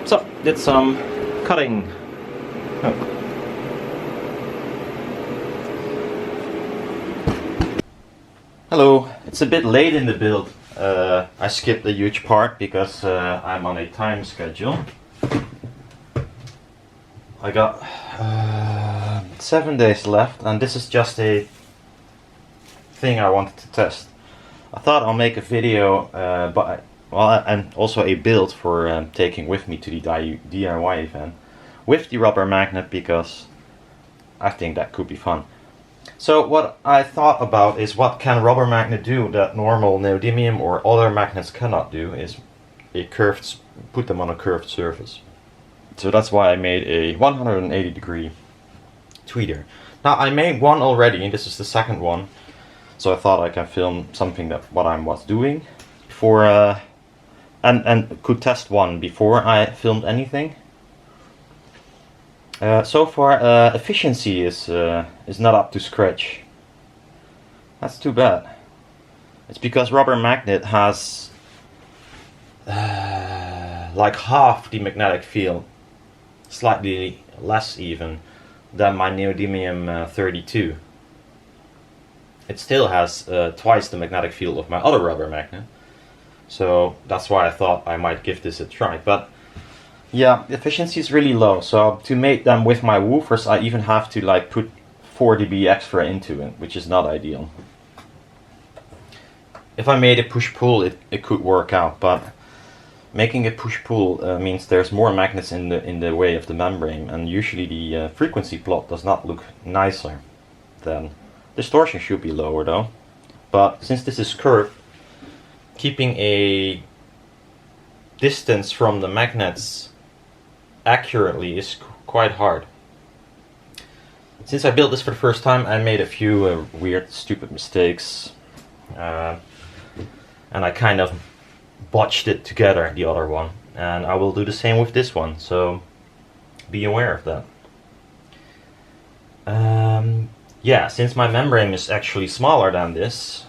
So, did some cutting. Oh. Hello, it's a bit late in the build. I skipped a huge part because I'm on a time schedule. I got 7 days left, and this is just a thing I wanted to test. I thought I'll make a video, and also a build for taking with me to the DIY event with the rubber magnet, because I think that could be fun. So what I thought about is, what can rubber magnet do that normal neodymium or other magnets cannot do, is put them on a curved surface. So that's why I made a 180-degree tweeter. Now I made one already, and this is the second one. So I thought I can film something what I was doing before, and could test one before I filmed anything. So far, efficiency is not up to scratch. That's too bad. It's because rubber magnet has like half the magnetic field, slightly less even, than my neodymium 32. It still has twice the magnetic field of my other rubber magnet. So that's why I thought I might give this a try. But yeah, efficiency is really low. So to make them with my woofers, I even have to like put 4 dB extra into it, which is not ideal. If I made a push-pull, it could work out, but making a push-pull means there's more magnets in the way of the membrane, and usually the frequency plot does not look nicer. Then distortion should be lower though. But since this is curved, keeping a distance from the magnets accurately is quite hard. Since I built this for the first time, I made a few weird, stupid mistakes, and I kind of botched it together, the other one, and I will do the same with this one, so be aware of that. Yeah, since my membrane is actually smaller than this,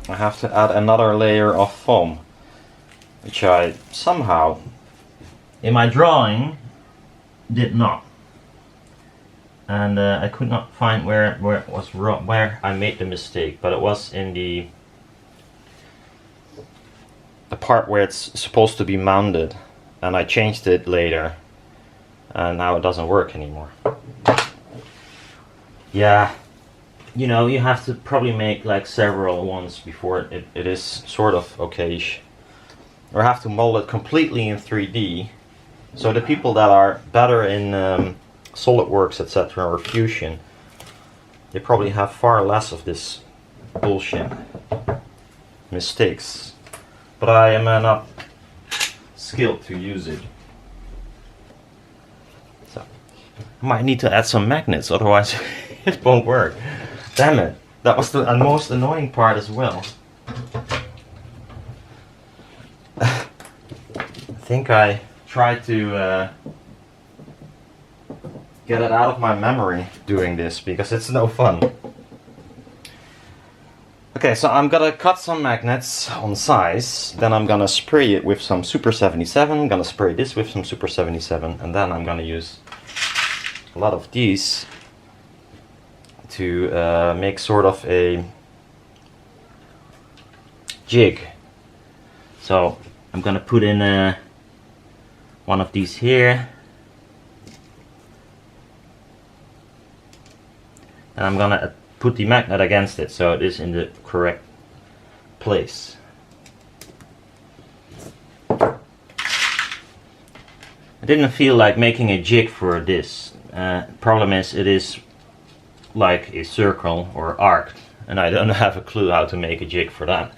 I have to add another layer of foam, which I somehow, in my drawing, did not. And I could not find where it was wrong, where I made the mistake, but it was in the part where it's supposed to be mounted, and I changed it later, and now it doesn't work anymore. Yeah, you know, you have to probably make like several ones before it is sort of okay-ish. Or have to mold it completely in 3D. So the people that are better in SolidWorks, etc., or Fusion, they probably have far less of this bullshit mistakes. But I am not skilled to use it. So I might need to add some magnets, otherwise it won't work. Damn it! That was the most annoying part as well. I think I tried to get it out of my memory doing this, because it's no fun. Okay, so I'm gonna cut some magnets on size, then I'm gonna spray it with some Super 77, I'm gonna spray this with some Super 77, and then I'm gonna use a lot of these to make sort of a jig. So I'm gonna put in one of these here, and I'm gonna put the magnet against it so it is in the correct place. I didn't feel like making a jig for this. Problem is, it is like a circle or arc, and I don't have a clue how to make a jig for that.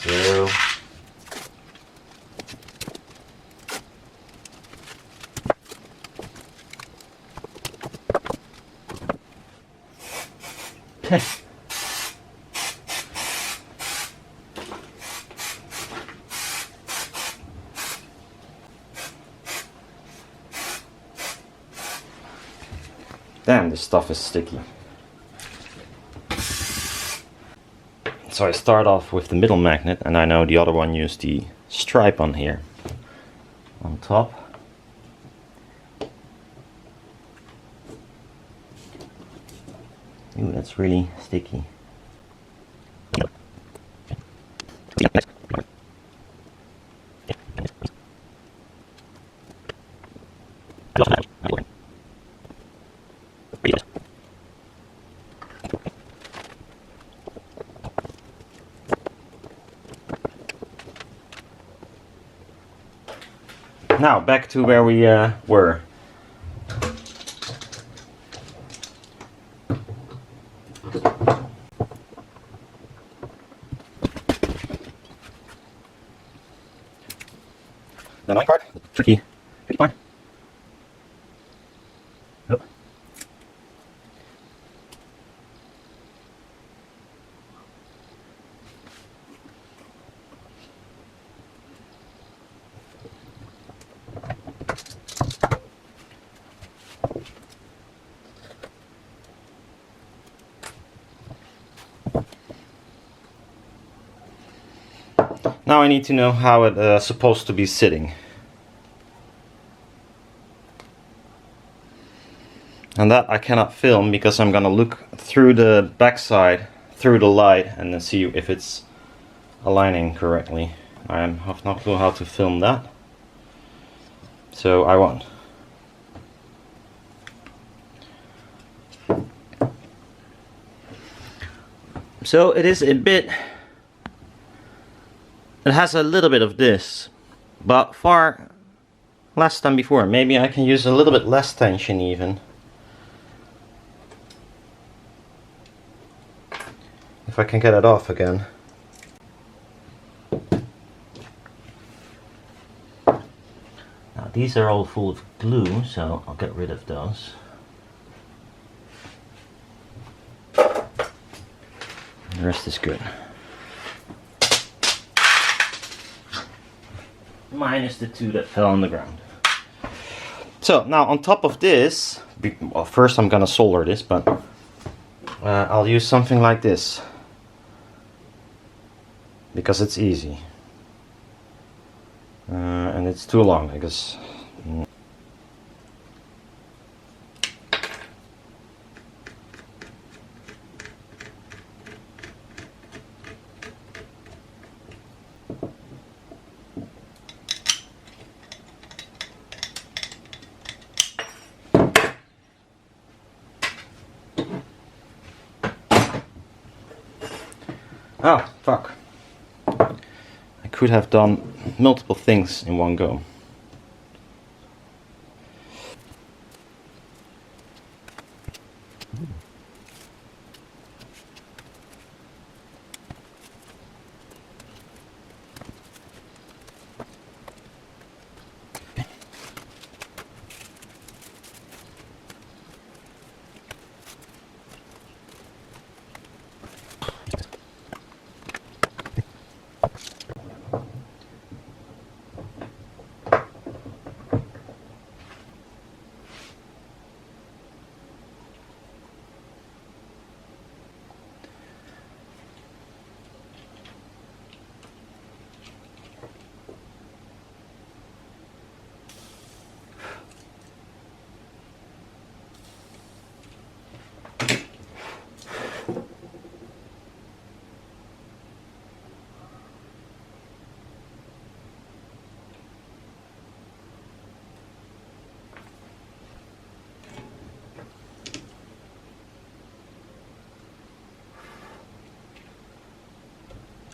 So damn, this stuff is sticky. So I start off with the middle magnet, and I know the other one used the stripe on here on top. Ooh, that's really sticky. Now back to where we were. The annoying part, the tricky part. Oh. Now I need to know how it's supposed to be sitting. And that I cannot film because I'm gonna look through the backside, through the light, and then see if it's aligning correctly. I have no clue how to film that, so I won't. So it is a bit, it has a little bit of this, but far less than before. Maybe I can use a little bit less tension even. If I can get it off again. Now these are all full of glue, so I'll get rid of those. The rest is good. Minus the two that fell on the ground. So now on top of this, well, first I'm gonna solder this, but I'll use something like this because it's easy, and it's too long because oh, fuck. I could have done multiple things in one go.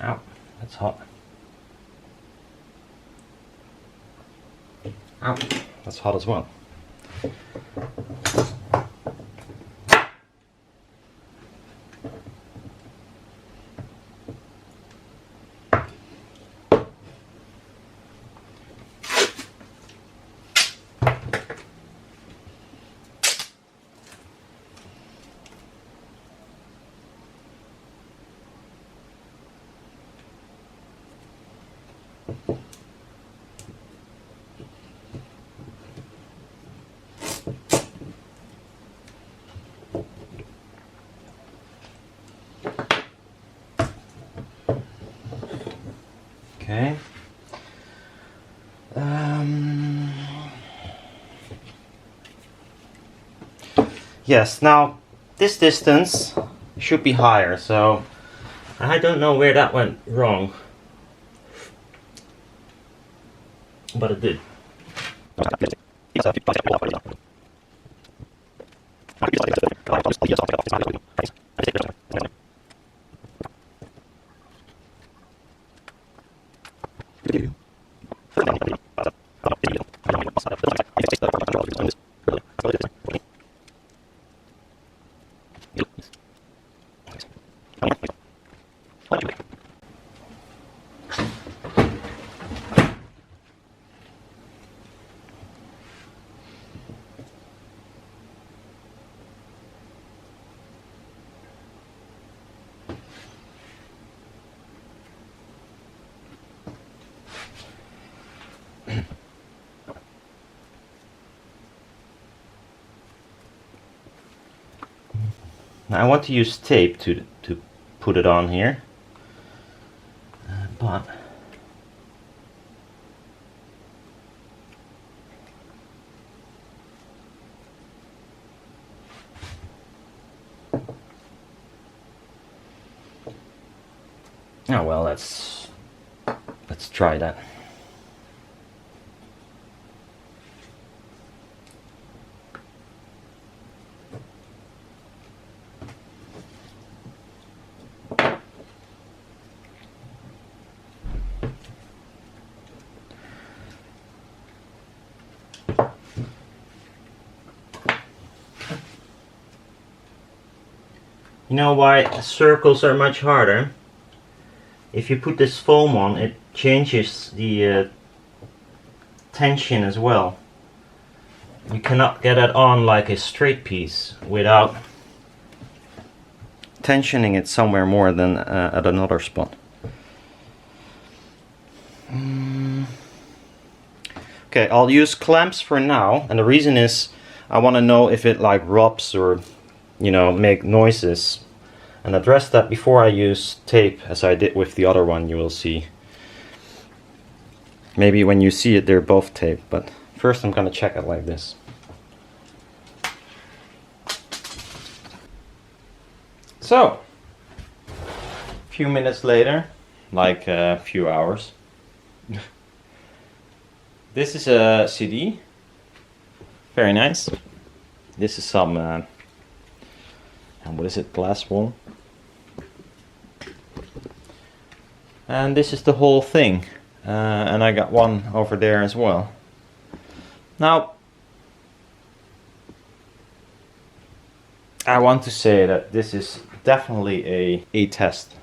Ow, that's hot. Ow, that's hot as well. Yes, now this distance should be higher, so I don't know where that went wrong, but it did. Now I want to use tape to put it on here, but oh well, let's try that. You know why circles are much harder? If you put this foam on, it changes the tension as well. You cannot get it on like a straight piece without tensioning it somewhere more than at another spot. Okay, I'll use clamps for now, and the reason is I want to know if it like rubs or, you know, make noises, and address that before I use tape, as I did with the other one. You will see. Maybe when you see it, they're both taped, but first I'm gonna check it like this. So, a few minutes later, like a few hours. This is a CD. Very nice. This is some, and what is it, glass wool. And this is the whole thing. And I got one over there as well. Now, I want to say that this is definitely a test.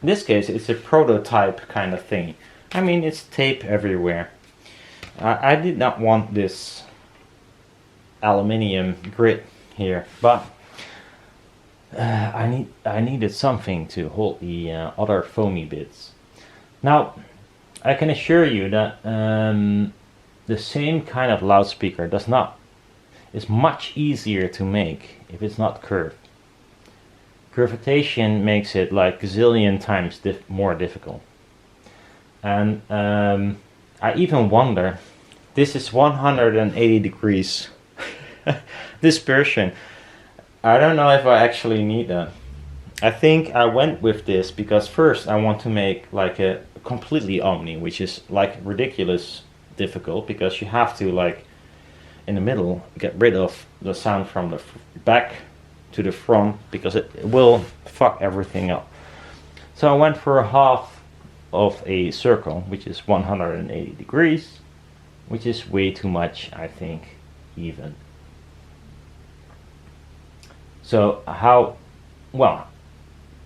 In this case, it's a prototype kind of thing. I mean, it's tape everywhere. I did not want this aluminium grit here, but I needed something to hold the other foamy bits. Now, I can assure you that the same kind of loudspeaker is much easier to make if it's not curved. Curvatation makes it like gazillion times more difficult. And I even wonder, this is 180 degrees dispersion. I don't know if I actually need that. I think I went with this because first I want to make like a completely omni, which is like ridiculous difficult because you have to like in the middle get rid of the sound from the back to the front because it will fuck everything up. So I went for a half of a circle, which is 180 degrees, which is way too much, I think, even. So how, well,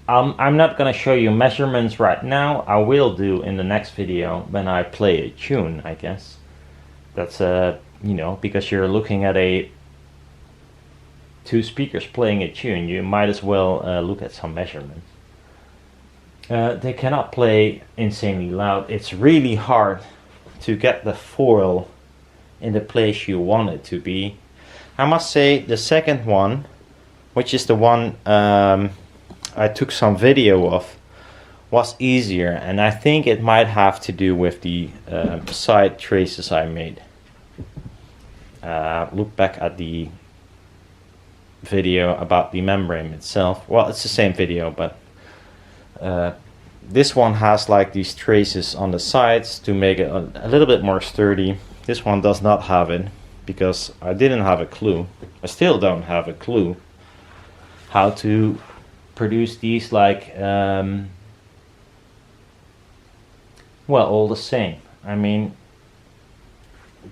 I'm not gonna show you measurements right now. I will do in the next video when I play a tune, I guess. That's you know, because you're looking at two speakers playing a tune, you might as well look at some measurements. They cannot play insanely loud. It's really hard to get the foil in the place you want it to be. I must say the second one, which is the one I took some video of, was easier, and I think it might have to do with the side traces I made. Look back at the video about the membrane itself. Well, it's the same video, but this one has like these traces on the sides to make it a little bit more sturdy. This one does not have it because I didn't have a clue. I still don't have a clue how to produce these like well, all the same. I mean,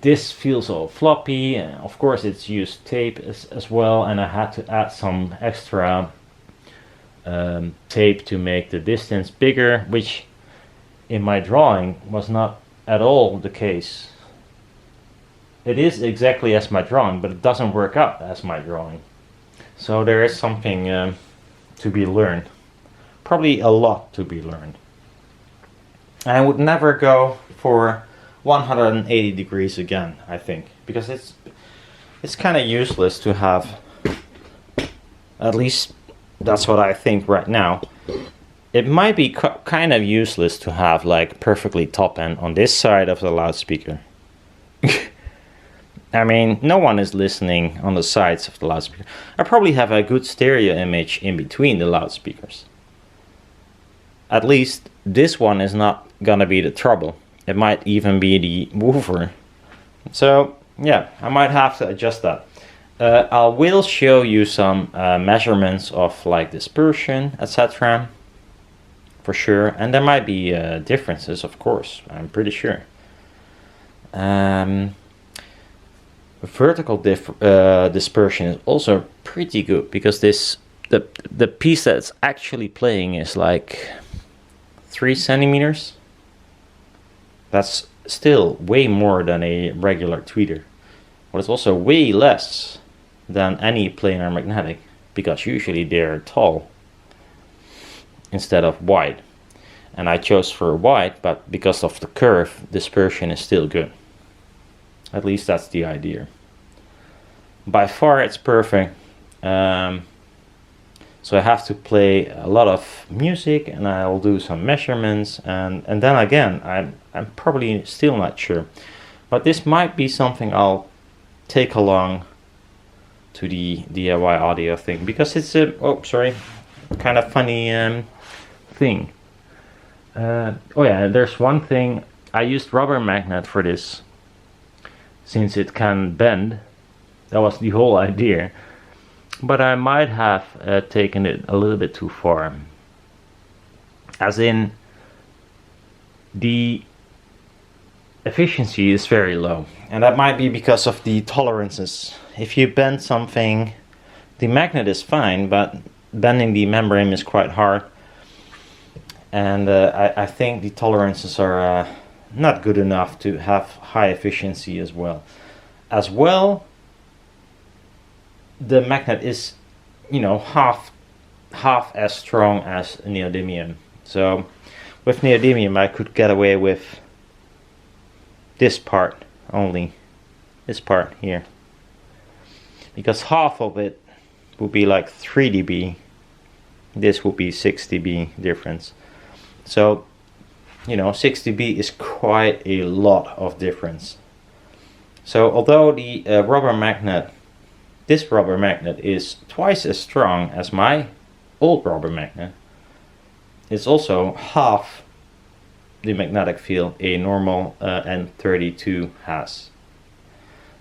this feels all floppy, and of course it's used tape as well, and I had to add some extra tape to make the distance bigger, which in my drawing was not at all the case. It is exactly as my drawing, but it doesn't work out as my drawing. So there is something to be learned. Probably a lot to be learned. I would never go for 180 degrees again, I think, because it's kind of useless to have, at least that's what I think right now. It might be kind of useless to have like perfectly top end on this side of the loudspeaker. I mean, no one is listening on the sides of the loudspeaker. I probably have a good stereo image in between the loudspeakers. At least this one is not gonna be the trouble. It might even be the woofer. So yeah, I might have to adjust that. I will show you some measurements of like dispersion, etc. For sure, and there might be differences, of course. I'm pretty sure. Vertical dispersion is also pretty good because the piece that's actually playing is like 3 centimeters. That's still way more than a regular tweeter, but it's also way less than any planar magnetic because usually they're tall instead of wide. And I chose for wide, but because of the curve, dispersion is still good. At least that's the idea. By far it's perfect. So I have to play a lot of music and I'll do some measurements and then again I'm probably still not sure. But this might be something I'll take along to the DIY audio thing because it's a kind of funny thing. Oh yeah, there's one thing. I used rubber magnet for this since it can bend. That was the whole idea. But I might have taken it a little bit too far. As in, the efficiency is very low. And that might be because of the tolerances. If you bend something, the magnet is fine, but bending the membrane is quite hard. And I think the tolerances are not good enough to have high efficiency as well. The magnet is, half as strong as neodymium. So with neodymium I could get away with this part only, this part here, because half of it would be like 3 dB. This would be 6 dB difference. So 6 dB is quite a lot of difference. So although the this rubber magnet is twice as strong as my old rubber magnet, it's also half the magnetic field a normal N32 has.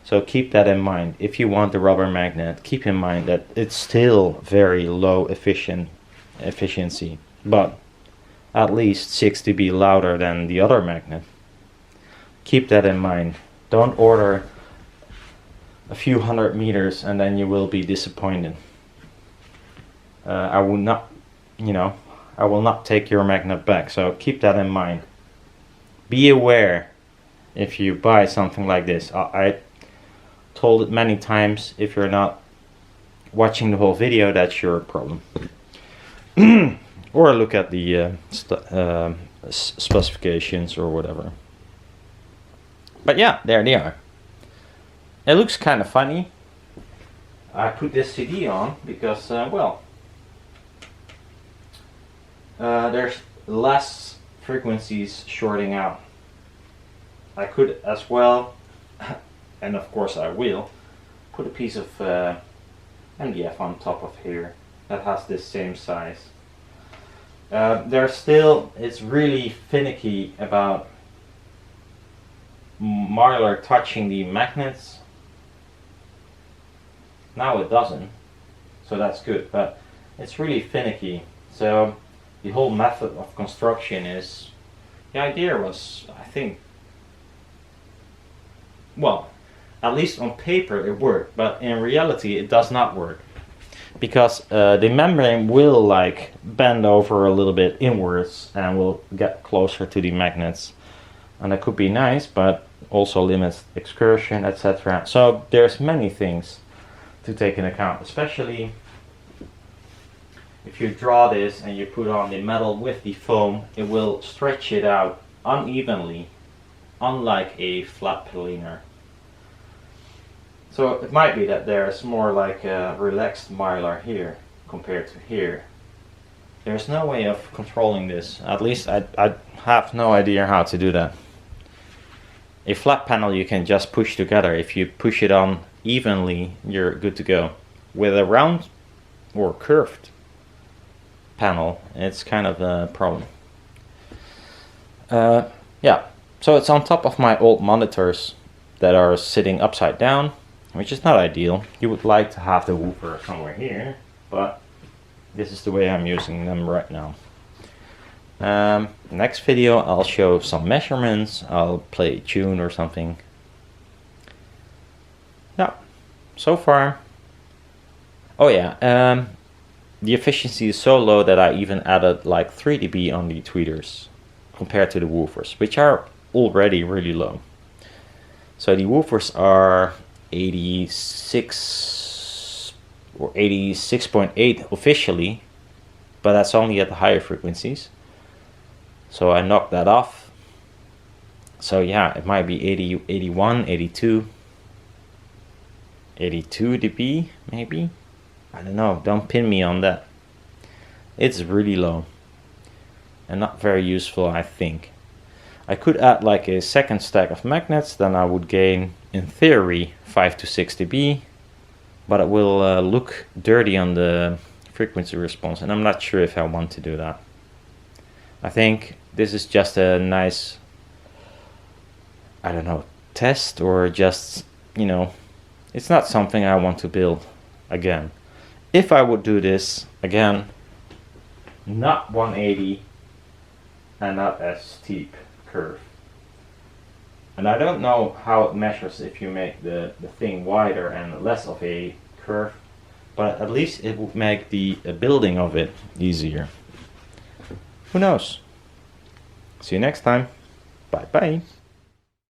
So keep that in mind. If you want the rubber magnet, keep in mind that it's still very low efficiency, but at least 6 dB louder than the other magnet. Keep that in mind. Don't order a few 100 meters and then you will be disappointed. I will not take your magnet back, so keep that in mind. Be aware if you buy something like this. I told it many times. If you're not watching the whole video, that's your problem. Or look at the specifications or whatever. But yeah, there they are. It looks kind of funny. I put this CD on because, there's less frequencies shorting out. I could as well, and of course I will, put a piece of MDF on top of here that has this same size. It's really finicky about Mylar touching the magnets. Now it doesn't, so that's good, but it's really finicky. So the whole method of construction is, the idea was, I think, well, at least on paper it worked, but in reality it does not work. Because the membrane will like bend over a little bit inwards and will get closer to the magnets. And that could be nice, but also limits excursion, etc. So there's many things to take into account, especially if you draw this and you put on the metal with the foam, it will stretch it out unevenly, unlike a flat planar. So it might be that there's more like a relaxed Mylar here compared to here. There's no way of controlling this. At least I have no idea how to do that. A flat panel you can just push together. If you push it on evenly, you're good to go. With a round or curved panel, it's kind of a problem. Yeah, so it's on top of my old monitors that are sitting upside down, which is not ideal. You would like to have the woofer somewhere here, but this is the way I'm using them right now. Next video I'll show some measurements, I'll play a tune or something. Yeah, so far. Oh yeah, the efficiency is so low that I even added like 3 dB on the tweeters compared to the woofers, which are already really low. So the woofers are 86 or 86.8 officially, but that's only at the higher frequencies. So I knocked that off. So yeah, it might be 80, 81, 82, 82 dB maybe. I don't know, don't pin me on that. It's really low and not very useful, I think. I could add like a second stack of magnets, then I would gain, in theory, 5 to 6 dB, but it will look dirty on the frequency response, and I'm not sure if I want to do that. I think this is just a nice, I don't know, test, or just, you know, it's not something I want to build again. If I would do this again, not 180 and not as steep curve. And I don't know how it measures if you make the thing wider and less of a curve, but at least it would make the building of it easier. Who knows? See you next time. Bye bye.